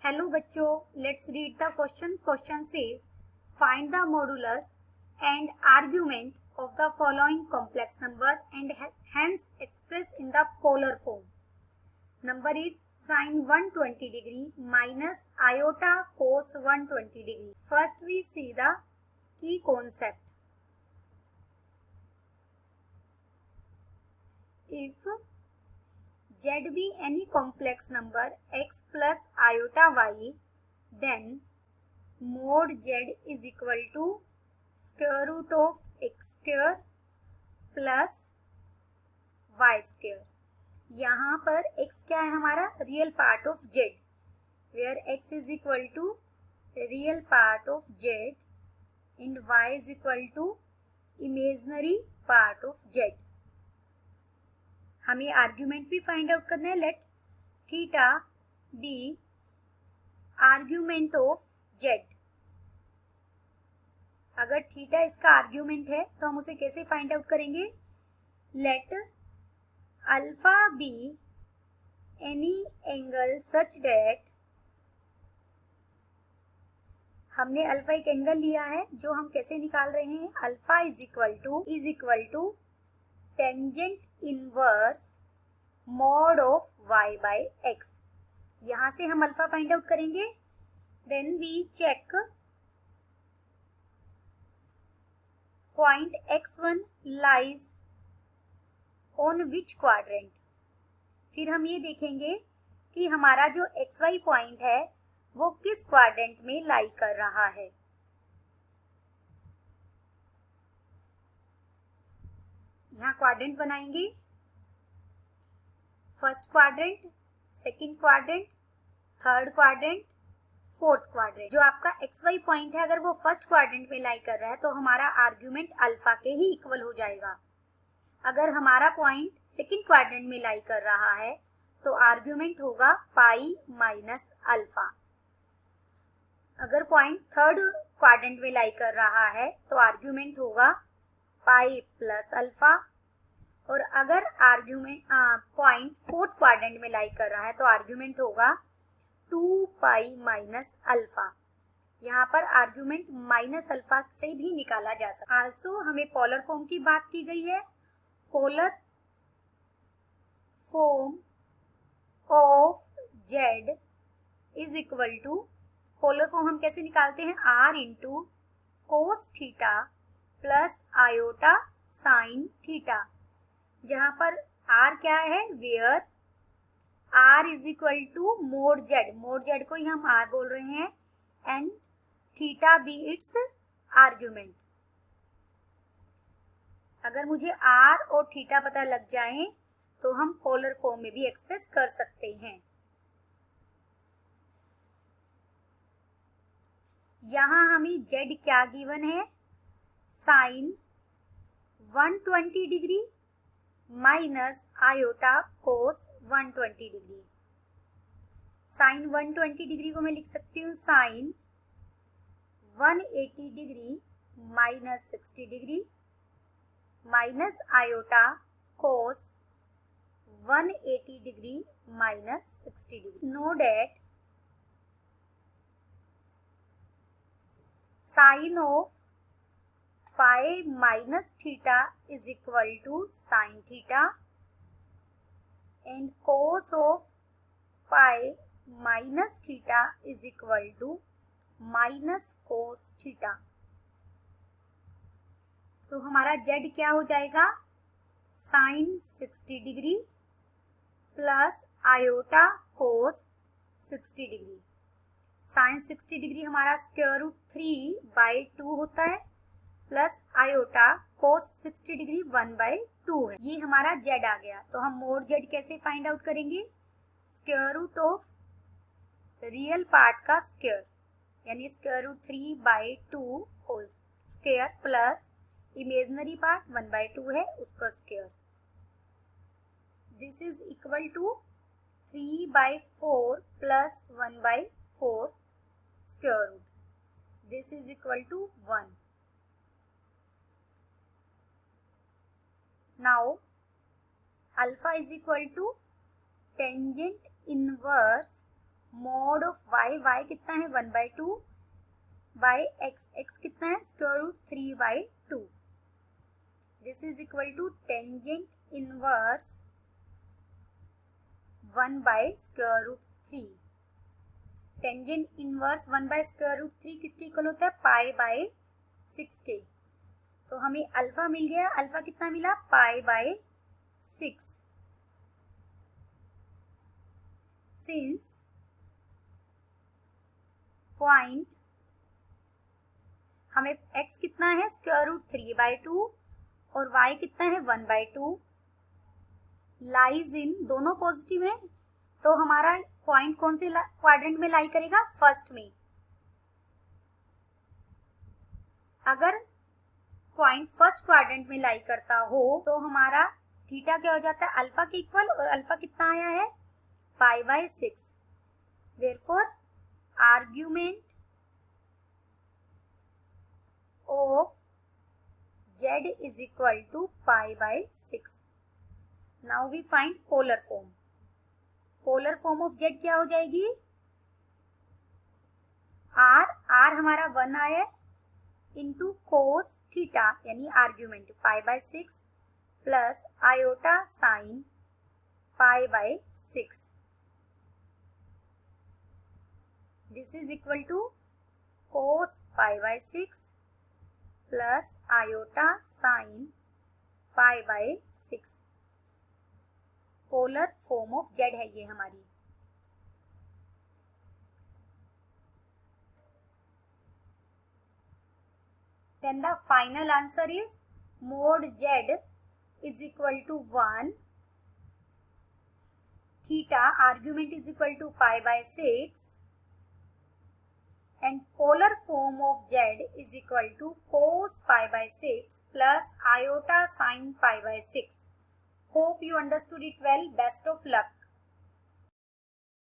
Hello बच्चों, let's read the question. Question says find the modulus and argument of the following complex number and hence express in the polar form. Number is sin 120 degree minus iota cos 120 degree. First we see the key concept. If z be any complex number x plus iota y, then mod z is equal to square root of x square plus y square. यहाँ पर x क्या है हमारा? Real part of z, where x is equal to real part of z and y is equal to imaginary part of z. हमें argument भी find out करना है. Let theta be argument of z. अगर theta इसका argument है तो हम उसे कैसे फाइंड आउट करेंगे? Let alpha be any angle such that, हमने अल्फा एक एंगल लिया है जो हम कैसे निकाल रहे हैं? Alpha is equal to tangent inverse mod of y by x. यहां से हम अल्फा फाइंड आउट करेंगे. Then we check point x1 lies on which quadrant. फिर हम ये देखेंगे कि हमारा जो xy पॉइंट है वो किस क्वाड्रेंट में लाई कर रहा है. यहाँ क्वाड्रेंट बनाएंगे. First quadrant, second quadrant, third quadrant, fourth quadrant. जो आपका xy पॉइंट है अगर वो फर्स्ट क्वाड्रेंट में लाई कर रहा है तो हमारा आर्ग्यूमेंट अल्फा के ही इक्वल हो जाएगा. अगर हमारा पॉइंट सेकंड क्वाड्रेंट में लाई कर रहा है तो आर्ग्यूमेंट होगा पाई माइनस अल्फा. अगर पॉइंट थर्ड क्वाड्रेंट में लाई कर रहा है तो आर्ग्यूमेंट होगा पाई प्लस अल्फा. और अगर आर्ग्यूमेंट पॉइंट फोर्थ क्वाड्रेंट में लाई कर रहा है तो आर्ग्यूमेंट होगा 2 पाई माइनस अल्फा. यहाँ पर आर्ग्यूमेंट माइनस अल्फा से भी निकाला जा सकता है. आल्सो हमें पोलर फॉर्म की बात की गई है. Polar form of z is equal to, polar form हम कैसे निकालते हैं? r into cos theta plus iota sine theta. जहां पर r क्या है? Where r is equal to mod z. Mod z को ही हम r बोल रहे हैं and theta be its argument. अगर मुझे r और थीटा पता लग जाए तो हम पोलर फॉर्म में भी एक्सप्रेस कर सकते हैं. यहाँ हमें z क्या गिवन है? Sine 120 degree minus iota cos 120 degree. Sine 120 degree को मैं लिख सकती हूँ sine 180 degree minus 60 degree minus iota cos 180 degree minus 60 degree. Know that sine of pi minus theta is equal to sine theta and cos of pi minus theta is equal to minus cos theta. तो हमारा z क्या हो जाएगा? Sine 60 degree plus iota कोस 60 degree. Sign 60 degree हमारा square root 3/2 होता है plus iota कोस 60 degree 1/2 है. ये हमारा z आ गया. तो हम मोड z कैसे फाइंड आउट करेंगे? Square root of real part का स्क्वायर यानी square root 3/2 whole square plus imaginary part 1/2 है उसका square. This is equal to 3/4 plus 1/4 square root. This is equal to 1. Now alpha is equal to tangent inverse mod of y, y कितना है 1/2 by x, x कितना है square root 3/2। This is equal to tangent inverse 1/√3। Tangent inverse 1/√3 किसके equal होता है π/6 के। तो हमें अल्फा मिल गया, अल्फा कितना मिला π/6। सिंस पॉइंट हमें x कितना है स्क्वायर रूट 3/2 और y कितना है 1/2, लाइज इन, दोनों पॉजिटिव है, तो हमारा पॉइंट कौन से क्वाड्रेंट में लाई करेगा, फर्स्ट में। अगर पॉइंट फर्स्ट क्वाड्रेंट में लाई करता हो तो हमारा थीटा क्या हो जाता है अल्फा के इक्वल, और अल्फा कितना आया है π/6। Therefore argument of z is equal to π/6। Now we find polar form. Polar form of z क्या हो जाएगी, r हमारा 1 आया इंटू कोस थीटा यानी argument π/6 plus iota sine π/6। This is equal to cos π/6 plus iota sine π/6। Polar form of z है ये हमारी। Then the final answer is mod z is equal to 1, theta argument is equal to π/6 and polar form of z is equal to cos π/6 plus iota sin π/6. Hope you understood it well. Best of luck.